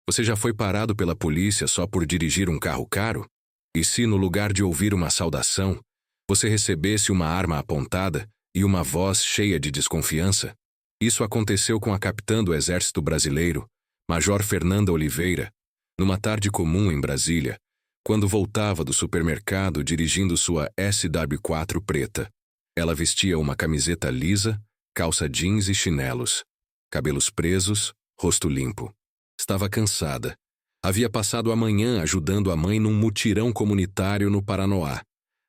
Você já foi parado pela polícia só por dirigir um carro caro? E se, no lugar de ouvir uma saudação, você recebesse uma arma apontada e uma voz cheia de desconfiança? Isso aconteceu com a capitã do Exército Brasileiro, Major Fernanda Oliveira, numa tarde comum em Brasília, quando voltava do supermercado dirigindo sua SW4 preta. Ela vestia uma camiseta lisa, calça jeans e chinelos, cabelos presos, rosto limpo. Estava cansada. Havia passado a manhã ajudando a mãe num mutirão comunitário no Paranoá.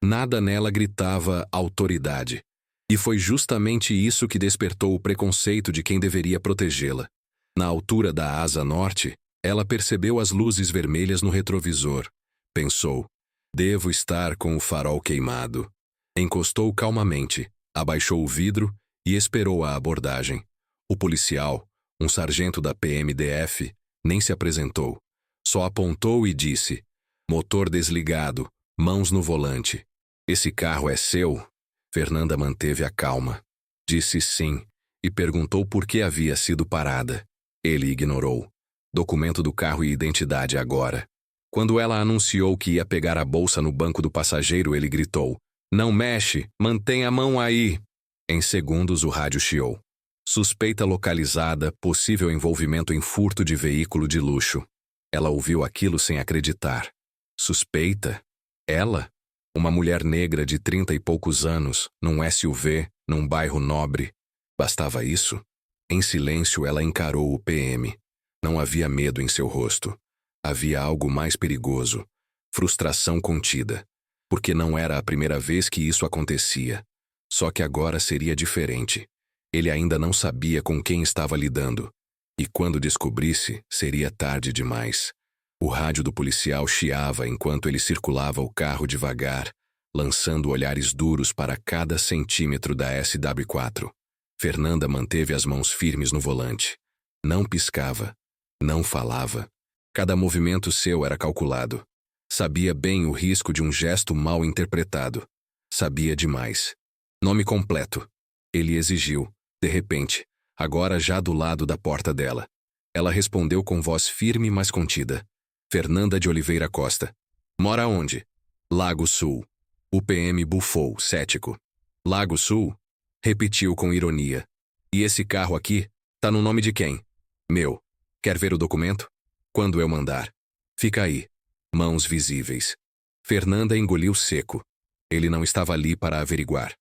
Nada nela gritava autoridade. E foi justamente isso que despertou o preconceito de quem deveria protegê-la. Na altura da asa norte, ela percebeu as luzes vermelhas no retrovisor. Pensou, devo estar com o farol queimado. Encostou calmamente, abaixou o vidro e esperou a abordagem. O policial, um sargento da PMDF, nem se apresentou. Só apontou e disse, motor desligado, mãos no volante. Esse carro é seu? Fernanda manteve a calma. Disse sim e perguntou por que havia sido parada. Ele ignorou. Documento do carro e identidade agora. Quando ela anunciou que ia pegar a bolsa no banco do passageiro, ele gritou, não mexe, mantenha a mão aí. Em segundos o rádio chiou. Suspeita localizada, possível envolvimento em furto de veículo de luxo. Ela ouviu aquilo sem acreditar. Suspeita? Ela? Uma mulher negra de 30 e poucos anos, num SUV, num bairro nobre. Bastava isso? Em silêncio ela encarou o PM. Não havia medo em seu rosto. Havia algo mais perigoso. Frustração contida. Porque não era a primeira vez que isso acontecia. Só que agora seria diferente. Ele ainda não sabia com quem estava lidando. E quando descobrisse, seria tarde demais. O rádio do policial chiava enquanto ele circulava o carro devagar, lançando olhares duros para cada centímetro da SW4. Fernanda manteve as mãos firmes no volante. Não piscava. Não falava. Cada movimento seu era calculado. Sabia bem o risco de um gesto mal interpretado. Sabia demais. Nome completo. Ele exigiu, de repente, agora já do lado da porta dela. Ela respondeu com voz firme mas contida. Fernanda de Oliveira Costa. Mora onde? Lago Sul. O PM bufou, cético. Lago Sul? Repetiu com ironia. E esse carro aqui? Tá no nome de quem? Meu. Quer ver o documento? Quando eu mandar. Fica aí. Mãos visíveis. Fernanda engoliu seco. Ele não estava ali para averiguar.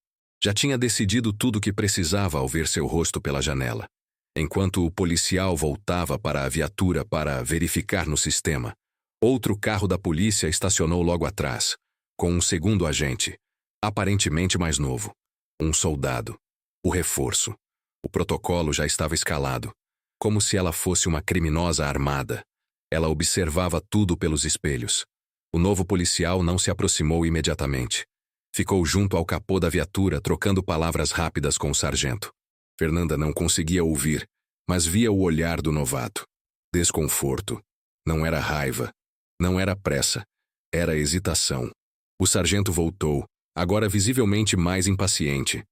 Já tinha decidido tudo o que precisava ao ver seu rosto pela janela. Enquanto o policial voltava para a viatura para verificar no sistema, outro carro da polícia estacionou logo atrás, com um segundo agente, aparentemente mais novo. Um soldado. O reforço. O protocolo já estava escalado. Como se ela fosse uma criminosa armada. Ela observava tudo pelos espelhos. O novo policial não se aproximou imediatamente. Ficou junto ao capô da viatura, trocando palavras rápidas com o sargento. Fernanda não conseguia ouvir, mas via o olhar do novato. Desconforto. Não era raiva. Não era pressa. Era hesitação. O sargento voltou, agora visivelmente mais impaciente.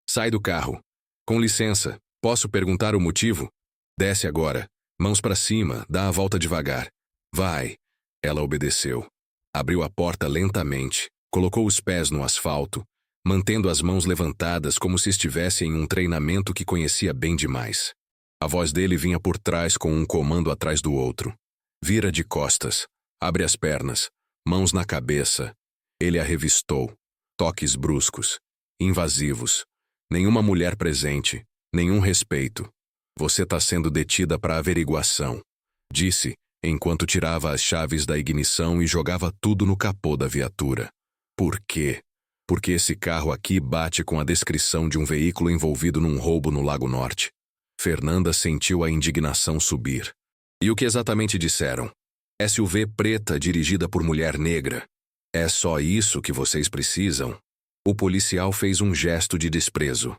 Sai do carro. Com licença, posso perguntar o motivo? Desce agora. Mãos para cima, dá a volta devagar. Vai. Ela obedeceu. Abriu a porta lentamente, colocou os pés no asfalto, mantendo as mãos levantadas como se estivesse em um treinamento que conhecia bem demais. A voz dele vinha por trás com um comando atrás do outro. Vira de costas. Abre as pernas. Mãos na cabeça. Ele a revistou. Toques bruscos. Invasivos. Nenhuma mulher presente. Nenhum respeito. Você está sendo detida para averiguação, disse, enquanto tirava as chaves da ignição e jogava tudo no capô da viatura. Por quê? Porque esse carro aqui bate com a descrição de um veículo envolvido num roubo no Lago Norte. Fernanda sentiu a indignação subir. E o que exatamente disseram? SUV preta dirigida por mulher negra. É só isso que vocês precisam? O policial fez um gesto de desprezo.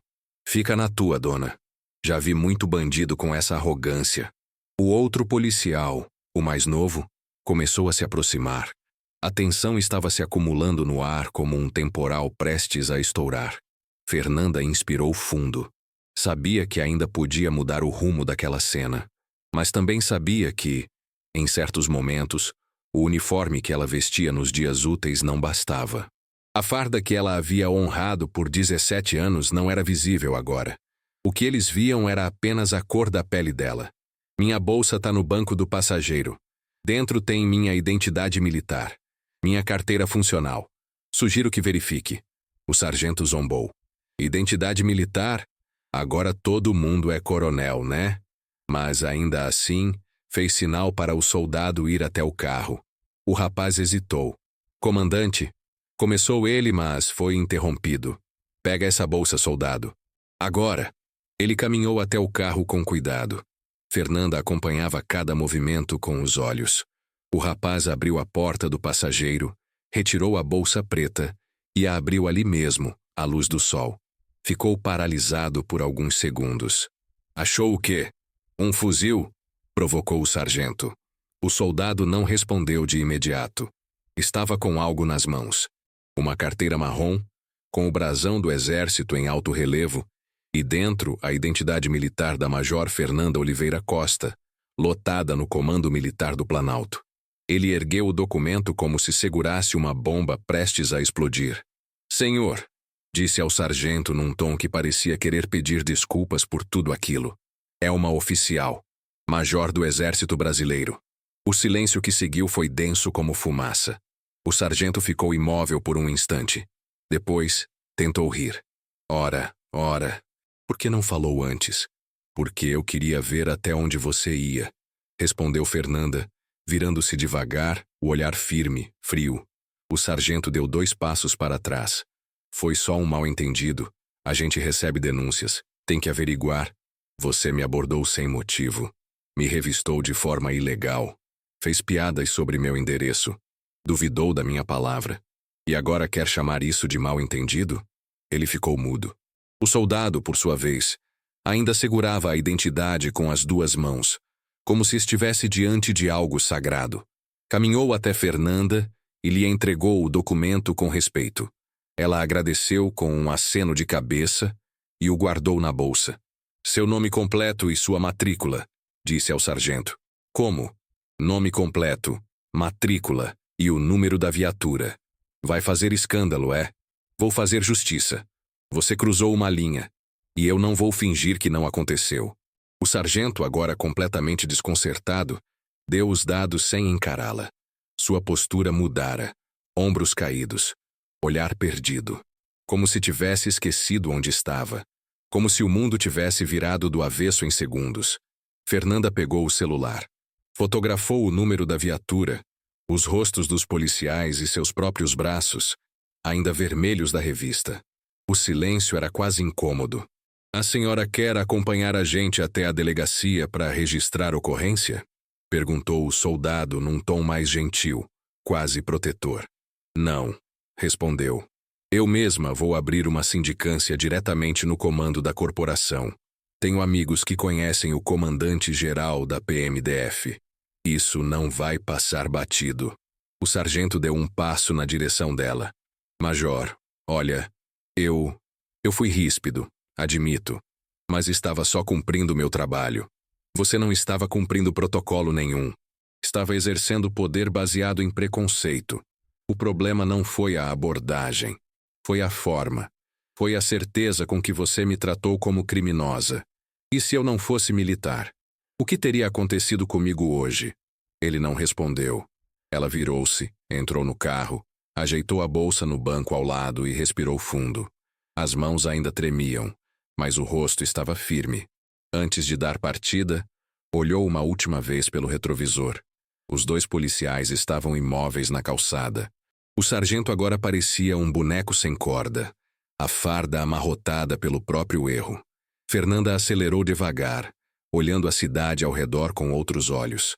Fica na tua, dona. Já vi muito bandido com essa arrogância. O outro policial, o mais novo, começou a se aproximar. A tensão estava se acumulando no ar como um temporal prestes a estourar. Fernanda inspirou fundo. Sabia que ainda podia mudar o rumo daquela cena, mas também sabia que, Em certos momentos, o uniforme que ela vestia nos dias úteis não bastava. A farda que ela havia honrado por 17 anos não era visível agora. O que eles viam era apenas a cor da pele dela. Minha bolsa tá no banco do passageiro. Dentro tem minha identidade militar. Minha carteira funcional. Sugiro que verifique. O sargento zombou. Identidade militar? Agora todo mundo é coronel, né? Mas ainda assim, fez sinal para o soldado ir até o carro. O rapaz hesitou. Comandante? Começou ele, mas foi interrompido. Pega essa bolsa, soldado. Agora. Ele caminhou até o carro com cuidado. Fernanda acompanhava cada movimento com os olhos. O rapaz abriu a porta do passageiro, retirou a bolsa preta e a abriu ali mesmo, à luz do sol. Ficou paralisado por alguns segundos. Achou o quê? Um fuzil? Provocou o sargento. O soldado não respondeu de imediato. Estava com algo nas mãos. Uma carteira marrom, com o brasão do exército em alto relevo, e dentro a identidade militar da Major Fernanda Oliveira Costa, lotada no Comando Militar do Planalto. Ele ergueu o documento como se segurasse uma bomba prestes a explodir. Senhor, disse ao sargento num tom que parecia querer pedir desculpas por tudo aquilo. É uma oficial, major do Exército Brasileiro. O silêncio que seguiu foi denso como fumaça. O sargento ficou imóvel por um instante. Depois, tentou rir. Ora, por que não falou antes? Porque eu queria ver até onde você ia, respondeu Fernanda, virando-se devagar, o olhar firme, frio. O sargento deu 2 passos para trás. Foi só um mal-entendido. A gente recebe denúncias. Tem que averiguar. Você me abordou sem motivo. Me revistou de forma ilegal. Fez piadas sobre meu endereço. Duvidou da minha palavra. E agora quer chamar isso de mal-entendido? Ele ficou mudo. O soldado, por sua vez, ainda segurava a identidade com as 2 mãos, como se estivesse diante de algo sagrado. Caminhou até Fernanda e lhe entregou o documento com respeito. Ela agradeceu com um aceno de cabeça e o guardou na bolsa. Seu nome completo e sua matrícula, disse ao sargento. Como? Nome completo, matrícula e o número da viatura. Vai fazer escândalo, é? Vou fazer justiça. Você cruzou uma linha, e eu não vou fingir que não aconteceu. O sargento, agora completamente desconcertado, deu os dados sem encará-la. Sua postura mudara, ombros caídos, olhar perdido, como se tivesse esquecido onde estava, como se o mundo tivesse virado do avesso em segundos. Fernanda pegou o celular, fotografou o número da viatura, os rostos dos policiais e seus próprios braços, ainda vermelhos da revista. O silêncio era quase incômodo. A senhora quer acompanhar a gente até a delegacia para registrar ocorrência? Perguntou o soldado num tom mais gentil, quase protetor. Não, respondeu. Eu mesma vou abrir uma sindicância diretamente no comando da corporação. Tenho amigos que conhecem o comandante-geral da PMDF. Isso não vai passar batido. O sargento deu um passo na direção dela. Major, olha, eu fui ríspido, admito, mas estava só cumprindo meu trabalho. Você não estava cumprindo protocolo nenhum. Estava exercendo poder baseado em preconceito. O problema não foi a abordagem. Foi a forma. Foi a certeza com que você me tratou como criminosa. E se eu não fosse militar? O que teria acontecido comigo hoje? Ele não respondeu. Ela virou-se, entrou no carro, ajeitou a bolsa no banco ao lado e respirou fundo. As mãos ainda tremiam, mas o rosto estava firme. Antes de dar partida, olhou uma última vez pelo retrovisor. Os 2 policiais estavam imóveis na calçada. O sargento agora parecia um boneco sem corda, a farda amarrotada pelo próprio erro. Fernanda acelerou devagar, olhando a cidade ao redor com outros olhos.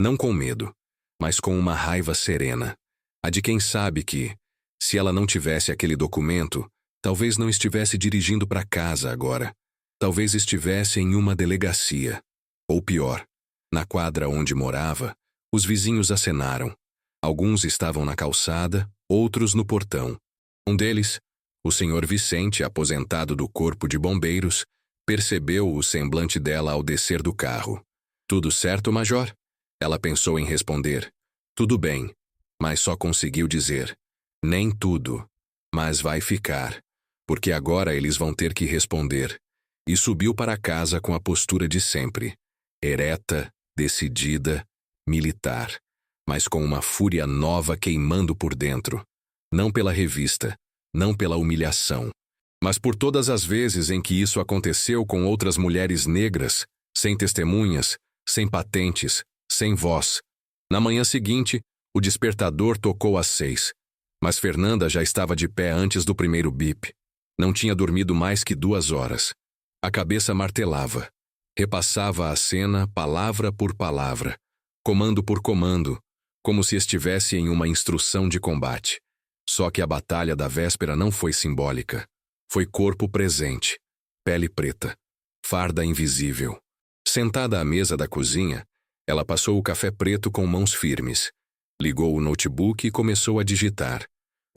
Não com medo, mas com uma raiva serena. A de quem sabe que, se ela não tivesse aquele documento, talvez não estivesse dirigindo para casa agora. Talvez estivesse em uma delegacia. Ou pior, na quadra onde morava, os vizinhos acenaram. Alguns estavam na calçada, outros no portão. Um deles, o senhor Vicente, aposentado do Corpo de Bombeiros, percebeu o semblante dela ao descer do carro. Tudo certo, Major? Ela pensou em responder: tudo bem, mas só conseguiu dizer: nem tudo, mas vai ficar, porque agora eles vão ter que responder. E subiu para casa com a postura de sempre, ereta, decidida, militar, mas com uma fúria nova queimando por dentro. Não pela revista, não pela humilhação, mas por todas as vezes em que isso aconteceu com outras mulheres negras, sem testemunhas, sem patentes, sem voz. Na manhã seguinte, o despertador tocou às 6, mas Fernanda já estava de pé antes do primeiro bip. Não tinha dormido mais que 2 horas. A cabeça martelava. Repassava a cena palavra por palavra, comando por comando, como se estivesse em uma instrução de combate. Só que a batalha da véspera não foi simbólica. Foi corpo presente, pele preta, farda invisível. Sentada à mesa da cozinha, ela passou o café preto com mãos firmes. Ligou o notebook e começou a digitar.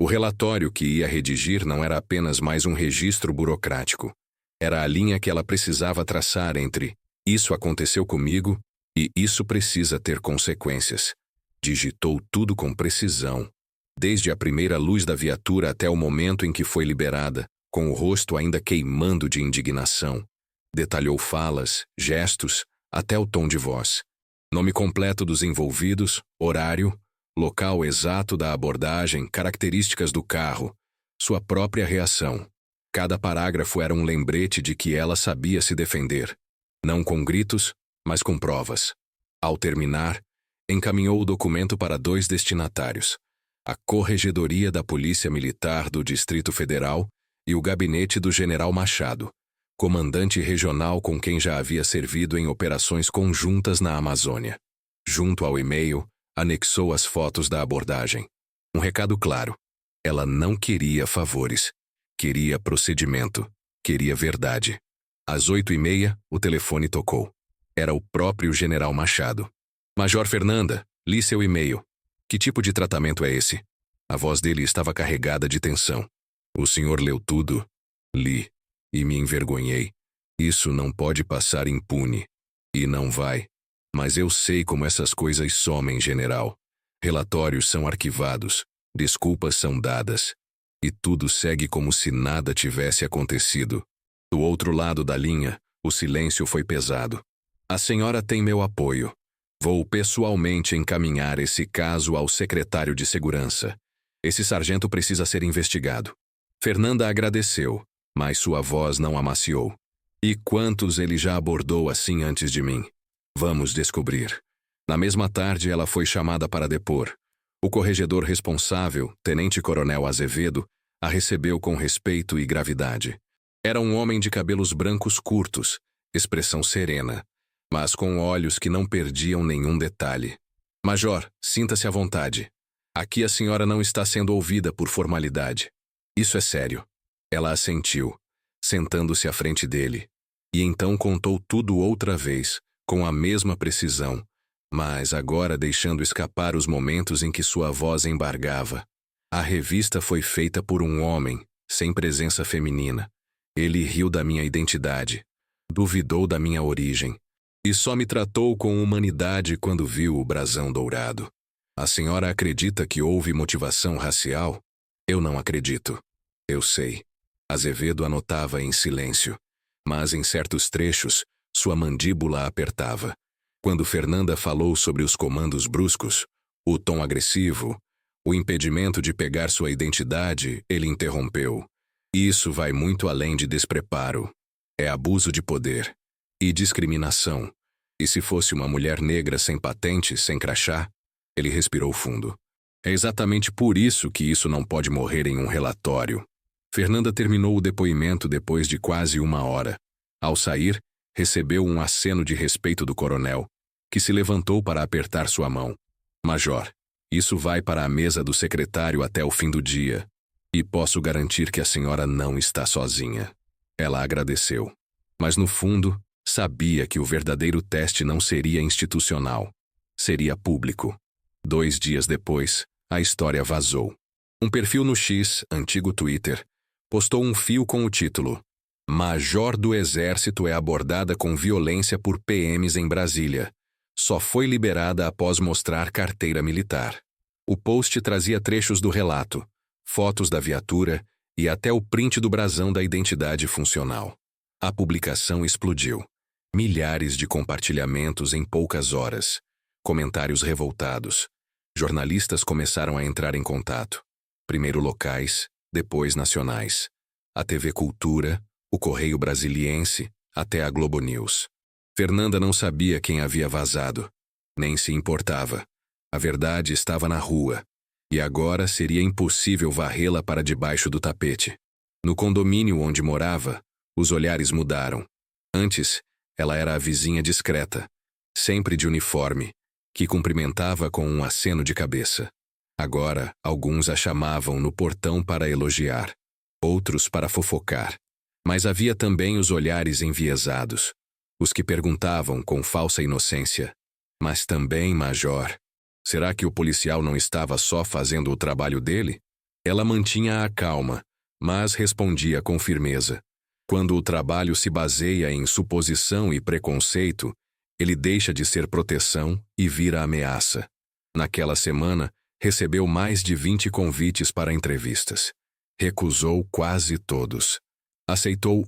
O relatório que ia redigir não era apenas mais um registro burocrático. Era a linha que ela precisava traçar entre "isso aconteceu comigo" e "isso precisa ter consequências". Digitou tudo com precisão, desde a primeira luz da viatura até o momento em que foi liberada, com o rosto ainda queimando de indignação. Detalhou falas, gestos, até o tom de voz. Nome completo dos envolvidos, horário, local exato da abordagem, características do carro, sua própria reação. Cada parágrafo era um lembrete de que ela sabia se defender. Não com gritos, mas com provas. Ao terminar, encaminhou o documento para 2 destinatários: a Corregedoria da Polícia Militar do Distrito Federal e o gabinete do General Machado, comandante regional com quem já havia servido em operações conjuntas na Amazônia. Junto ao e-mail, anexou as fotos da abordagem. Um recado claro: ela não queria favores. Queria procedimento. Queria verdade. Às 8h30, o telefone tocou. Era o próprio General Machado. Major Fernanda, li seu e-mail. Que tipo de tratamento é esse? A voz dele estava carregada de tensão. O senhor leu tudo? Li. E me envergonhei. Isso não pode passar impune. E não vai. Mas eu sei como essas coisas somem, general. Relatórios são arquivados. Desculpas são dadas. E tudo segue como se nada tivesse acontecido. Do outro lado da linha, o silêncio foi pesado. A senhora tem meu apoio. Vou pessoalmente encaminhar esse caso ao secretário de Segurança. Esse sargento precisa ser investigado. Fernanda agradeceu, mas sua voz não amaciou. E quantos ele já abordou assim antes de mim? Vamos descobrir. Na mesma tarde, ela foi chamada para depor. O corregedor responsável, tenente-coronel Azevedo, a recebeu com respeito e gravidade. Era um homem de cabelos brancos curtos, expressão serena, mas com olhos que não perdiam nenhum detalhe. Major, sinta-se à vontade. Aqui a senhora não está sendo ouvida por formalidade. Isso é sério. Ela assentiu, sentando-se à frente dele. E então contou tudo outra vez, com a mesma precisão, mas agora deixando escapar os momentos em que sua voz embargava. A revista foi feita por um homem, sem presença feminina. Ele riu da minha identidade, duvidou da minha origem, e só me tratou com humanidade quando viu o brasão dourado. A senhora acredita que houve motivação racial? Eu não acredito. Eu sei. Azevedo anotava em silêncio, mas em certos trechos, sua mandíbula apertava. Quando Fernanda falou sobre os comandos bruscos, o tom agressivo, o impedimento de pegar sua identidade, ele interrompeu. Isso vai muito além de despreparo. É abuso de poder. E discriminação. E se fosse uma mulher negra sem patente, sem crachá? Ele respirou fundo. É exatamente por isso que isso não pode morrer em um relatório. Fernanda terminou o depoimento depois de quase 1 hora. Ao sair, recebeu um aceno de respeito do coronel, que se levantou para apertar sua mão. Major, isso vai para a mesa do secretário até o fim do dia. E posso garantir que a senhora não está sozinha. Ela agradeceu. Mas no fundo, sabia que o verdadeiro teste não seria institucional. Seria público. 2 dias depois, a história vazou. Um perfil no X, antigo Twitter, postou um fio com o título: Major do Exército é abordada com violência por PMs em Brasília. Só foi liberada após mostrar carteira militar. O post trazia trechos do relato, fotos da viatura e até o print do brasão da identidade funcional. A publicação explodiu. Milhares de compartilhamentos em poucas horas. Comentários revoltados. Jornalistas começaram a entrar em contato. Primeiro locais, depois nacionais. A TV Cultura, o Correio Brasiliense, até a Globo News. Fernanda não sabia quem havia vazado. Nem se importava. A verdade estava na rua. E agora seria impossível varrê-la para debaixo do tapete. No condomínio onde morava, os olhares mudaram. Antes, ela era a vizinha discreta, sempre de uniforme, que cumprimentava com um aceno de cabeça. Agora, alguns a chamavam no portão para elogiar, outros para fofocar. Mas havia também os olhares enviesados, os que perguntavam com falsa inocência: mas também, Major, será que o policial não estava só fazendo o trabalho dele? Ela mantinha a calma, mas respondia com firmeza. Quando o trabalho se baseia em suposição e preconceito, ele deixa de ser proteção e vira ameaça. Naquela semana, recebeu mais de 20 convites para entrevistas. Recusou quase todos. Aceitou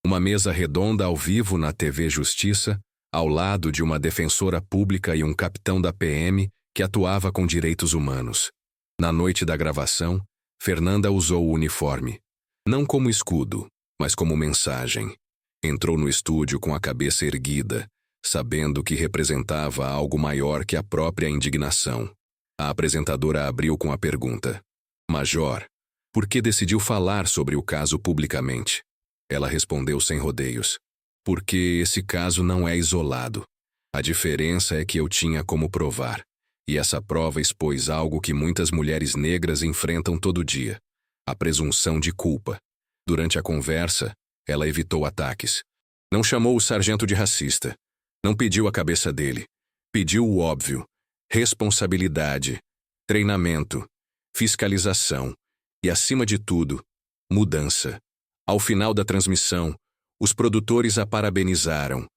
uma mesa redonda ao vivo na TV Justiça, ao lado de uma defensora pública e um capitão da PM que atuava com direitos humanos. Na noite da gravação, Fernanda usou o uniforme, não como escudo, mas como mensagem. Entrou no estúdio com a cabeça erguida, sabendo que representava algo maior que a própria indignação. A apresentadora abriu com a pergunta: Major, por que decidiu falar sobre o caso publicamente? Ela respondeu sem rodeios: porque esse caso não é isolado. A diferença é que eu tinha como provar, e essa prova expôs algo que muitas mulheres negras enfrentam todo dia: a presunção de culpa. Durante a conversa, ela evitou ataques. Não chamou o sargento de racista. Não pediu a cabeça dele. Pediu o óbvio: responsabilidade, treinamento, fiscalização e, acima de tudo, mudança. Ao final da transmissão, os produtores a parabenizaram.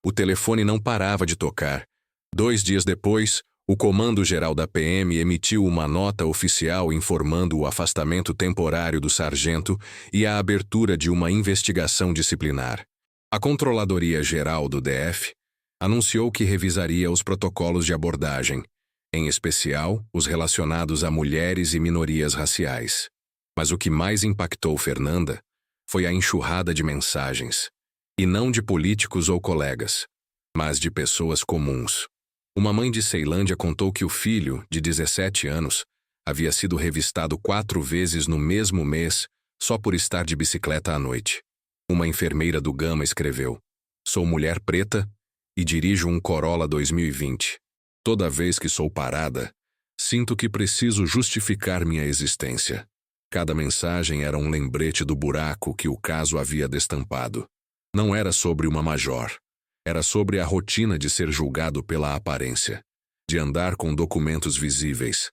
O telefone não parava de tocar. 2 dias depois, o Comando-Geral da PM emitiu uma nota oficial informando o afastamento temporário do sargento e a abertura de uma investigação disciplinar. A Controladoria Geral do DF anunciou que revisaria os protocolos de abordagem, em especial os relacionados a mulheres e minorias raciais. Mas o que mais impactou Fernanda foi a enxurrada de mensagens, e não de políticos ou colegas, mas de pessoas comuns. Uma mãe de Ceilândia contou que o filho, de 17 anos, havia sido revistado 4 vezes no mesmo mês só por estar de bicicleta à noite. Uma enfermeira do Gama escreveu: sou mulher preta e dirijo um Corolla 2020. Toda vez que sou parada, sinto que preciso justificar minha existência. Cada mensagem era um lembrete do buraco que o caso havia destampado. Não era sobre uma major. Era sobre a rotina de ser julgado pela aparência, de andar com documentos visíveis,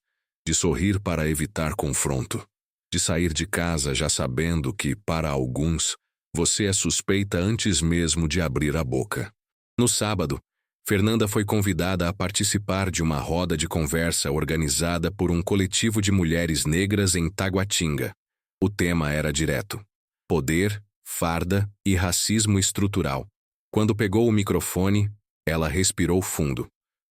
de sorrir para evitar confronto, de sair de casa já sabendo que, para alguns, você é suspeita antes mesmo de abrir a boca. No sábado, Fernanda foi convidada a participar de uma roda de conversa organizada por um coletivo de mulheres negras em Taguatinga. O tema era direto: poder, farda e racismo estrutural. Quando pegou o microfone, ela respirou fundo.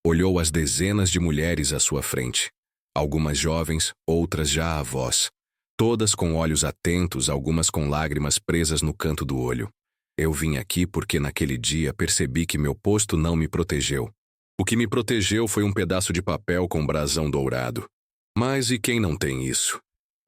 Olhou as dezenas de mulheres à sua frente. Algumas jovens, outras já avós. Todas com olhos atentos, algumas com lágrimas presas no canto do olho. Eu vim aqui porque naquele dia percebi que meu posto não me protegeu. O que me protegeu foi um pedaço de papel com brasão dourado. Mas e quem não tem isso?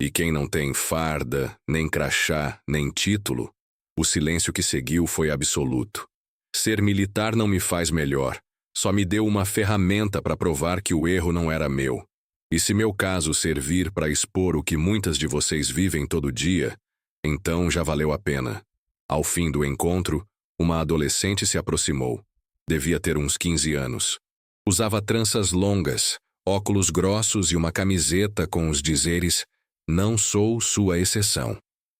E quem não tem farda, nem crachá, nem título? O silêncio que seguiu foi absoluto. Ser militar não me faz melhor, só me deu uma ferramenta para provar que o erro não era meu. E se meu caso servir para expor o que muitas de vocês vivem todo dia, então já valeu a pena. Ao fim do encontro, uma adolescente se aproximou. Devia ter uns 15 anos. Usava tranças longas, óculos grossos e uma camiseta com os dizeres: não sou sua exceção.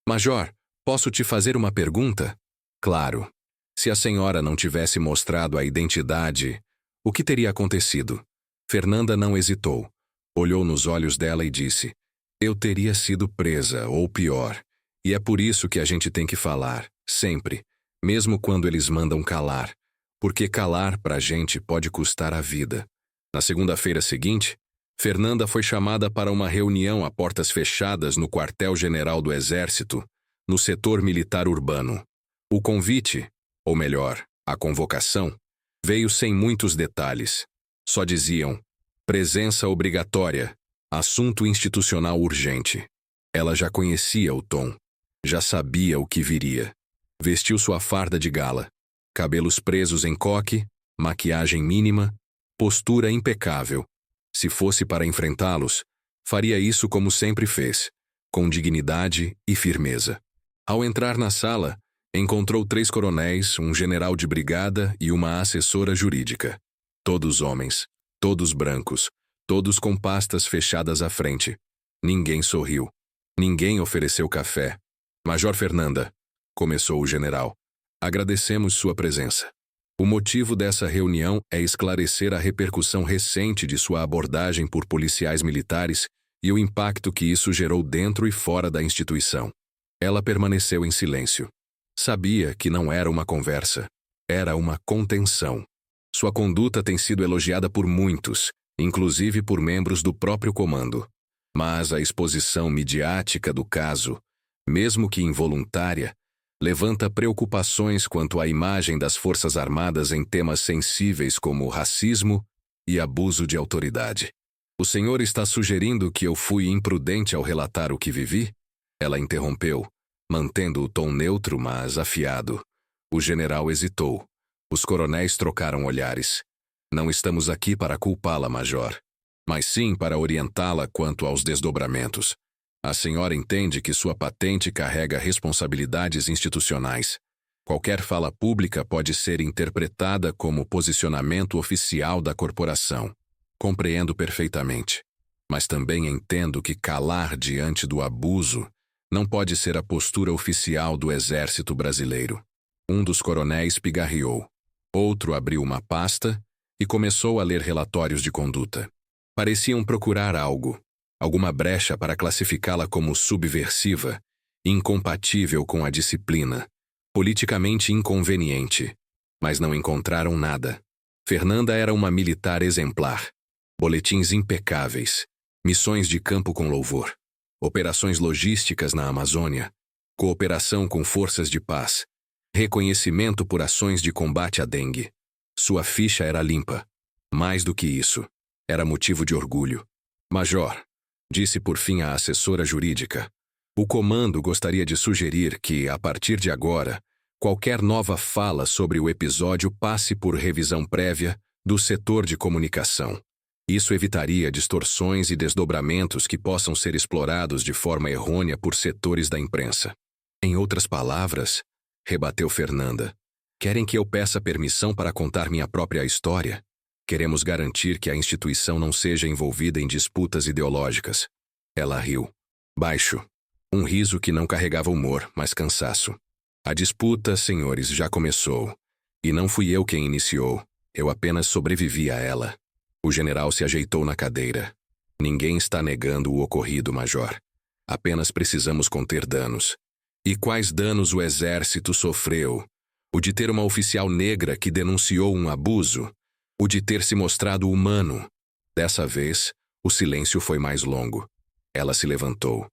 Major, posso te fazer uma pergunta? Claro. Se a senhora não tivesse mostrado a identidade, O que teria acontecido? Fernanda não hesitou. Olhou nos olhos dela e disse: eu teria sido presa, ou pior. E é por isso que a gente tem que falar, sempre, mesmo quando eles mandam calar. Porque calar pra gente pode custar a vida. Na segunda-feira seguinte, Fernanda foi chamada para uma reunião a portas fechadas no quartel-general do Exército, no setor militar urbano. O convite, ou melhor, a convocação, veio sem muitos detalhes. Só diziam: presença obrigatória, assunto institucional urgente. Ela já conhecia o tom, já sabia o que viria. Vestiu sua farda de gala, cabelos presos em coque, maquiagem mínima, postura impecável. Se fosse para enfrentá-los, faria isso como sempre fez, com dignidade e firmeza. Ao entrar na sala, encontrou 3 coronéis, um general de brigada e uma assessora jurídica. Todos homens, todos brancos, todos com pastas fechadas à frente. Ninguém sorriu. Ninguém ofereceu café. Major Fernanda, começou o general, agradecemos sua presença. O motivo dessa reunião é esclarecer a repercussão recente de sua abordagem por policiais militares e o impacto que isso gerou dentro e fora da instituição. Ela permaneceu em silêncio. Sabia que não era uma conversa, era uma contenção. Sua conduta tem sido elogiada por muitos, inclusive por membros do próprio comando. Mas a exposição midiática do caso, mesmo que involuntária, levanta preocupações quanto à imagem das Forças Armadas em temas sensíveis como racismo e abuso de autoridade. O senhor está sugerindo que eu fui imprudente ao relatar o que vivi? Ela interrompeu, mantendo o tom neutro, mas afiado. O general hesitou. Os coronéis trocaram olhares. Não estamos aqui para culpá-la, major, mas sim para orientá-la quanto aos desdobramentos. A senhora entende que sua patente carrega responsabilidades institucionais. Qualquer fala pública pode ser interpretada como posicionamento oficial da corporação. Compreendo perfeitamente. Mas também entendo que calar diante do abuso não pode ser a postura oficial do Exército Brasileiro. Um dos coronéis pigarreou. Outro abriu uma pasta e começou a ler relatórios de conduta. Pareciam procurar algo. Alguma brecha para classificá-la como subversiva, incompatível com a disciplina, politicamente inconveniente. Mas não encontraram nada. Fernanda era uma militar exemplar. Boletins impecáveis, missões de campo com louvor, operações logísticas na Amazônia, cooperação com forças de paz, reconhecimento por ações de combate à dengue. Sua ficha era limpa. Mais do que isso, era motivo de orgulho. Major, disse por fim a assessora jurídica, o comando gostaria de sugerir que, a partir de agora, qualquer nova fala sobre o episódio passe por revisão prévia do setor de comunicação. Isso evitaria distorções e desdobramentos que possam ser explorados de forma errônea por setores da imprensa. Em outras palavras, rebateu Fernanda, querem que eu peça permissão para contar minha própria história? Queremos garantir que a instituição não seja envolvida em disputas ideológicas. Ela riu. Baixo. Um riso que não carregava humor, mas cansaço. A disputa, senhores, já começou. E não fui eu quem iniciou. Eu apenas sobrevivi a ela. O general se ajeitou na cadeira. Ninguém está negando o ocorrido, major. Apenas precisamos conter danos. E quais danos o exército sofreu? O de ter uma oficial negra que denunciou um abuso? O de ter se mostrado humano? Dessa vez, o silêncio foi mais longo. Ela se levantou.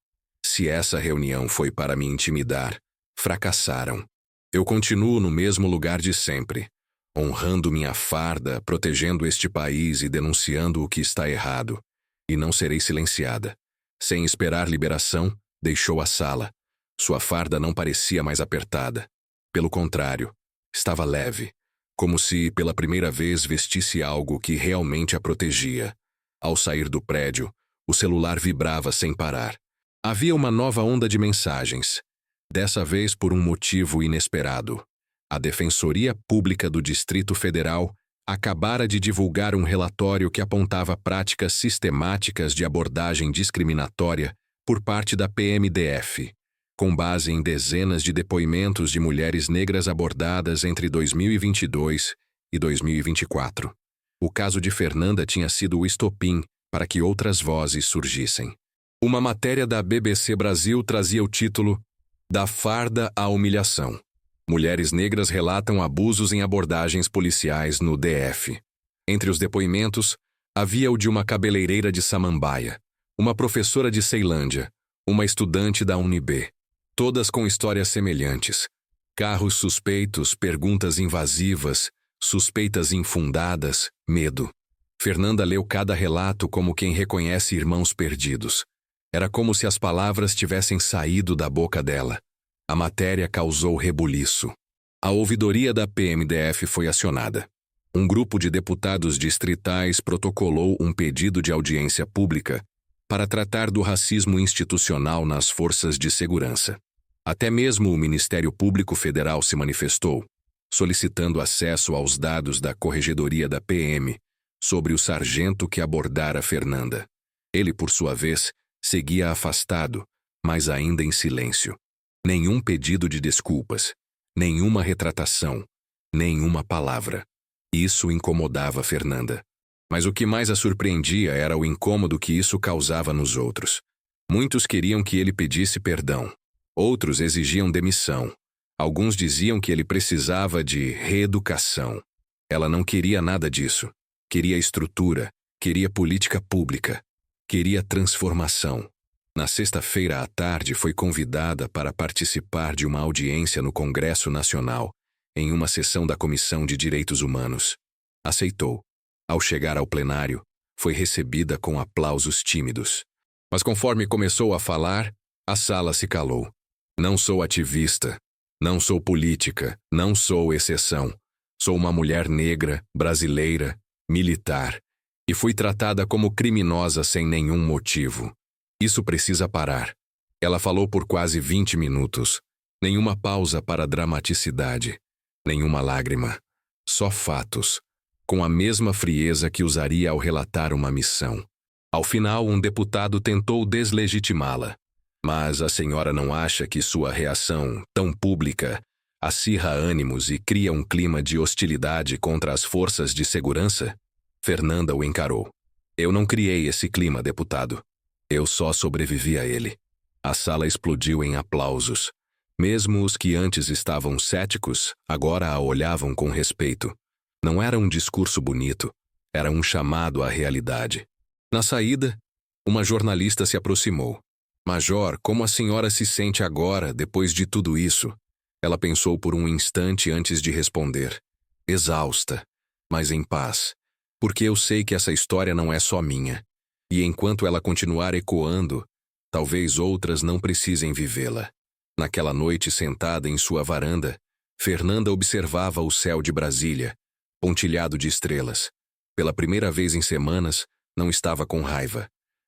Se essa reunião foi para me intimidar, fracassaram. Eu continuo no mesmo lugar de sempre, honrando minha farda, protegendo este país e denunciando o que está errado. E não serei silenciada. Sem esperar liberação, deixou a sala. Sua farda não parecia mais apertada. Pelo contrário, estava leve, como se pela primeira vez vestisse algo que realmente a protegia. Ao sair do prédio, o celular vibrava sem parar. Havia uma nova onda de mensagens, dessa vez por um motivo inesperado. A Defensoria Pública do Distrito Federal acabara de divulgar um relatório que apontava práticas sistemáticas de abordagem discriminatória por parte da PMDF, com base em dezenas de depoimentos de mulheres negras abordadas entre 2022 e 2024. O caso de Fernanda tinha sido o estopim para que outras vozes surgissem. Uma matéria da BBC Brasil trazia o título Da Farda à Humilhação. Mulheres negras relatam abusos em abordagens policiais no DF. Entre os depoimentos, havia o de uma cabeleireira de Samambaia, uma professora de Ceilândia, uma estudante da UNB. Todas com histórias semelhantes. Carros suspeitos, perguntas invasivas, suspeitas infundadas, medo. Fernanda leu cada relato como quem reconhece irmãos perdidos. Era como se as palavras tivessem saído da boca dela. A matéria causou rebuliço. A ouvidoria da PMDF foi acionada. Um grupo de deputados distritais protocolou um pedido de audiência pública para tratar do racismo institucional nas forças de segurança. Até mesmo o Ministério Público Federal se manifestou, solicitando acesso aos dados da Corregedoria da PM sobre o sargento que abordara Fernanda. Ele, por sua vez, seguia afastado, mas ainda em silêncio. Nenhum pedido de desculpas, nenhuma retratação, nenhuma palavra. Isso incomodava Fernanda. Mas o que mais a surpreendia era o incômodo que isso causava nos outros. Muitos queriam que ele pedisse perdão. Outros exigiam demissão. Alguns diziam que ele precisava de reeducação. Ela não queria nada disso. Queria estrutura, queria política pública, queria transformação. Na sexta-feira à tarde foi convidada para participar de uma audiência no Congresso Nacional, em uma sessão da Comissão de Direitos Humanos. Aceitou. Ao chegar ao plenário, foi recebida com aplausos tímidos. Mas conforme começou a falar, a sala se calou. Não sou ativista, não sou política, não sou exceção. Sou uma mulher negra, brasileira, militar, e fui tratada como criminosa sem nenhum motivo. Isso precisa parar. Ela falou por quase 20 minutos. Nenhuma pausa para dramaticidade, nenhuma lágrima. Só fatos, com a mesma frieza que usaria ao relatar uma missão. Ao final, um deputado tentou deslegitimá-la. Mas a senhora não acha que sua reação, tão pública, acirra ânimos e cria um clima de hostilidade contra as forças de segurança? Fernanda o encarou. Eu não criei esse clima, deputado. Eu só sobrevivi a ele. A sala explodiu em aplausos. Mesmo os que antes estavam céticos, agora a olhavam com respeito. Não era um discurso bonito, era um chamado à realidade. Na saída, uma jornalista se aproximou. Major, como a senhora se sente agora, depois de tudo isso? Ela pensou por um instante antes de responder. Exausta, mas em paz, porque eu sei que essa história não é só minha. E enquanto ela continuar ecoando, talvez outras não precisem vivê-la. Naquela noite, sentada em sua varanda, Fernanda observava o céu de Brasília, pontilhado de estrelas. Pela primeira vez em semanas, não estava com raiva.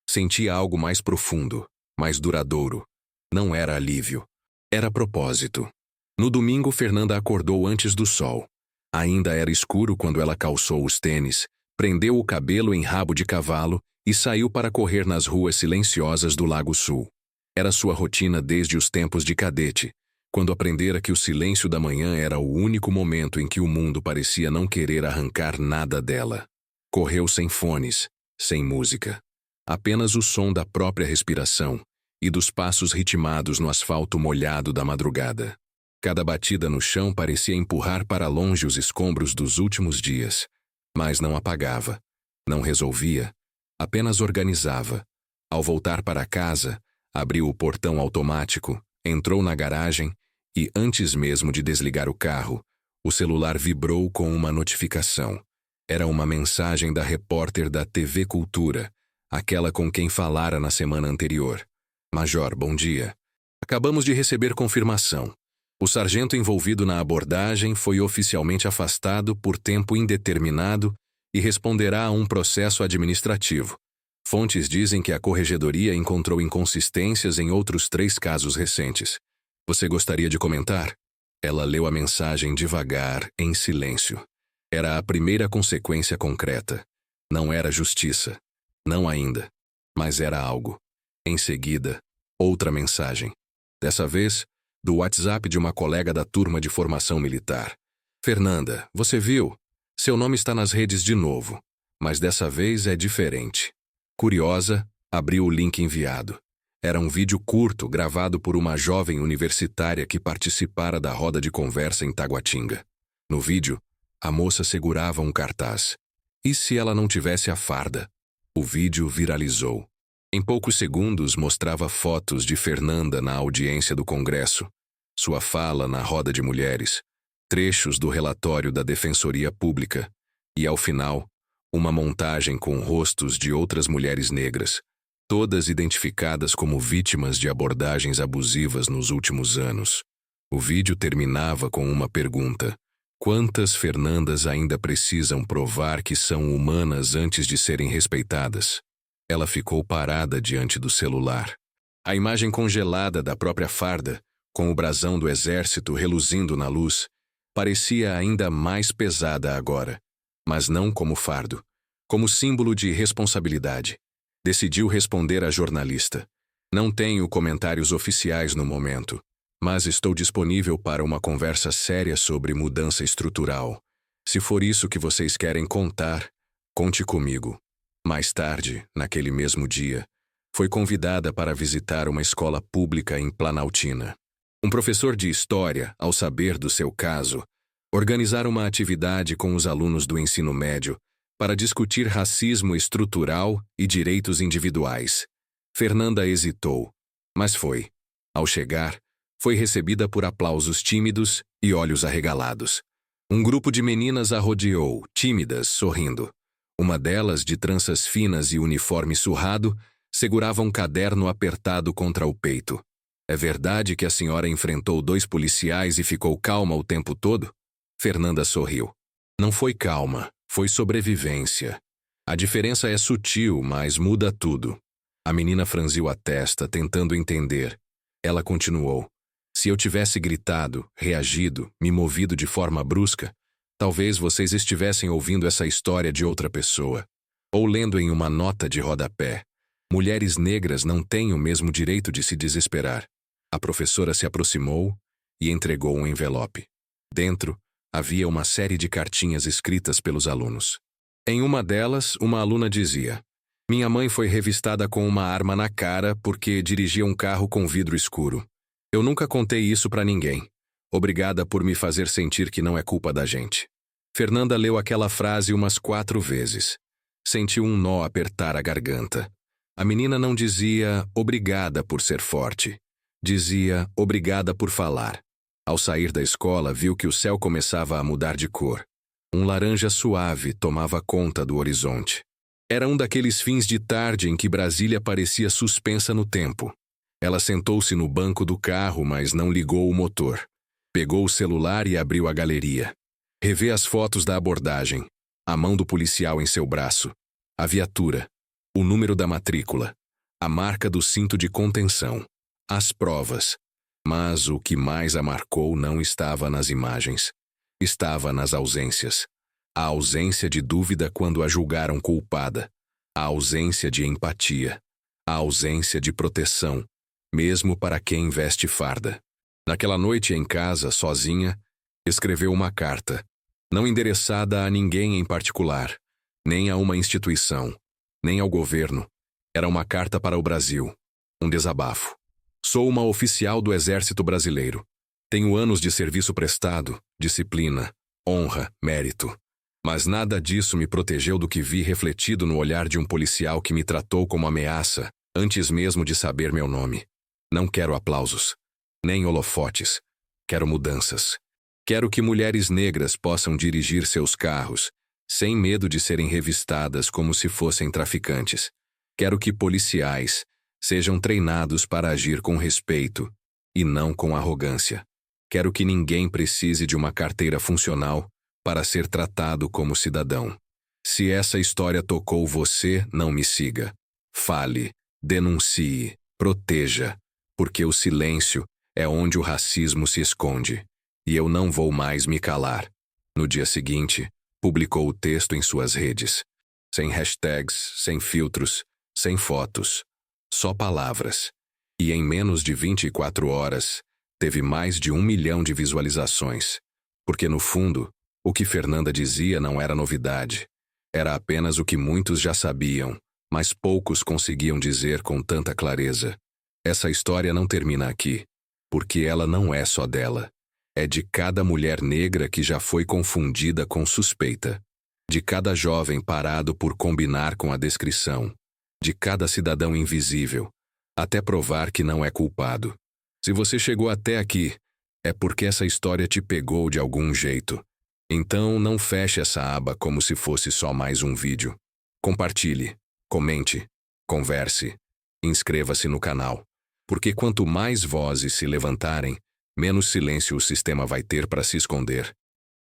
Sentia algo mais profundo, mais duradouro. Não era alívio. Era propósito. No domingo, Fernanda acordou antes do sol. Ainda era escuro quando ela calçou os tênis, prendeu o cabelo em rabo de cavalo e saiu para correr nas ruas silenciosas do Lago Sul. Era sua rotina desde os tempos de cadete, quando aprendera que o silêncio da manhã era o único momento em que o mundo parecia não querer arrancar nada dela. Correu sem fones, sem música. Apenas o som da própria respiração e dos passos ritmados no asfalto molhado da madrugada. Cada batida no chão parecia empurrar para longe os escombros dos últimos dias, mas não apagava, não resolvia, apenas organizava. Ao voltar para casa, abriu o portão automático, entrou na garagem e, antes mesmo de desligar o carro, o celular vibrou com uma notificação. Era uma mensagem da repórter da TV Cultura, aquela com quem falara na semana anterior. Major, bom dia. Acabamos de receber confirmação. O sargento envolvido na abordagem foi oficialmente afastado por tempo indeterminado e responderá a um processo administrativo. Fontes dizem que a Corregedoria encontrou inconsistências em outros 3 casos recentes. Você gostaria de comentar? Ela leu a mensagem devagar, em silêncio. Era a primeira consequência concreta. Não era justiça. Não ainda. Mas era algo. Em seguida, outra mensagem. Dessa vez, do WhatsApp de uma colega da turma de formação militar. Fernanda, você viu? Seu nome está nas redes de novo, mas dessa vez é diferente. Curiosa, abriu o link enviado. Era um vídeo curto gravado por uma jovem universitária que participara da roda de conversa em Taguatinga. No vídeo, a moça segurava um cartaz. E se ela não tivesse a farda? O vídeo viralizou. Em poucos segundos mostrava fotos de Fernanda na audiência do Congresso, sua fala na roda de mulheres, trechos do relatório da Defensoria Pública e, ao final, uma montagem com rostos de outras mulheres negras, todas identificadas como vítimas de abordagens abusivas nos últimos anos. O vídeo terminava com uma pergunta: quantas Fernandas ainda precisam provar que são humanas antes de serem respeitadas? Ela ficou parada diante do celular. A imagem congelada da própria farda, com o brasão do exército reluzindo na luz, parecia ainda mais pesada agora, mas não como fardo, como símbolo de responsabilidade. Decidiu responder à jornalista: não tenho comentários oficiais no momento, mas estou disponível para uma conversa séria sobre mudança estrutural. Se for isso que vocês querem contar, conte comigo. Mais tarde, naquele mesmo dia, foi convidada para visitar uma escola pública em Planaltina. Um professor de história, ao saber do seu caso, organizara uma atividade com os alunos do ensino médio para discutir racismo estrutural e direitos individuais. Fernanda hesitou, mas foi. Ao chegar, foi recebida por aplausos tímidos e olhos arregalados. Um grupo de meninas a rodeou, tímidas, sorrindo. Uma delas, de tranças finas e uniforme surrado, segurava um caderno apertado contra o peito. É verdade que a senhora enfrentou 2 policiais e ficou calma o tempo todo? Fernanda sorriu. Não foi calma, foi sobrevivência. A diferença é sutil, mas muda tudo. A menina franziu a testa, tentando entender. Ela continuou. Se eu tivesse gritado, reagido, me movido de forma brusca, talvez vocês estivessem ouvindo essa história de outra pessoa, ou lendo em uma nota de rodapé. Mulheres negras não têm o mesmo direito de se desesperar. A professora se aproximou e entregou um envelope. Dentro, havia uma série de cartinhas escritas pelos alunos. Em uma delas, uma aluna dizia: minha mãe foi revistada com uma arma na cara porque dirigia um carro com vidro escuro. Eu nunca contei isso para ninguém. Obrigada por me fazer sentir que não é culpa da gente. Fernanda leu aquela frase umas 4 vezes. Sentiu um nó apertar a garganta. A menina não dizia obrigada por ser forte. Dizia obrigada por falar. Ao sair da escola, viu que o céu começava a mudar de cor. Um laranja suave tomava conta do horizonte. Era um daqueles fins de tarde em que Brasília parecia suspensa no tempo. Ela sentou-se no banco do carro, mas não ligou o motor. Pegou o celular e abriu a galeria. Revê as fotos da abordagem, a mão do policial em seu braço, a viatura, o número da matrícula, a marca do cinto de contenção, as provas. Mas o que mais a marcou não estava nas imagens. Estava nas ausências. A ausência de dúvida quando a julgaram culpada. A ausência de empatia. A ausência de proteção, mesmo para quem veste farda. Naquela noite em casa, sozinha, escreveu uma carta, não endereçada a ninguém em particular, nem a uma instituição, nem ao governo. Era uma carta para o Brasil, um desabafo. Sou uma oficial do Exército Brasileiro. Tenho anos de serviço prestado, disciplina, honra, mérito. Mas nada disso me protegeu do que vi refletido no olhar de um policial que me tratou como ameaça, antes mesmo de saber meu nome. Não quero aplausos, nem holofotes. Quero mudanças. Quero que mulheres negras possam dirigir seus carros, sem medo de serem revistadas como se fossem traficantes. Quero que policiais sejam treinados para agir com respeito e não com arrogância. Quero que ninguém precise de uma carteira funcional para ser tratado como cidadão. Se essa história tocou você, não me siga. Fale, denuncie, proteja, porque o silêncio é onde o racismo se esconde. E eu não vou mais me calar. No dia seguinte, publicou o texto em suas redes. Sem hashtags, sem filtros, sem fotos. Só palavras. E em menos de 24 horas, teve mais de 1 milhão de visualizações. Porque no fundo, O que Fernanda dizia não era novidade. Era apenas o que muitos já sabiam, mas poucos conseguiam dizer com tanta clareza. Essa história não termina aqui, porque ela não é só dela. É de cada mulher negra que já foi confundida com suspeita. De cada jovem parado por combinar com a descrição. De cada cidadão invisível, até provar que não é culpado. Se você chegou até aqui, é porque essa história te pegou de algum jeito. Então não feche essa aba como se fosse só mais um vídeo. Compartilhe, comente, converse, inscreva-se no canal. Porque quanto mais vozes se levantarem, menos silêncio o sistema vai ter para se esconder.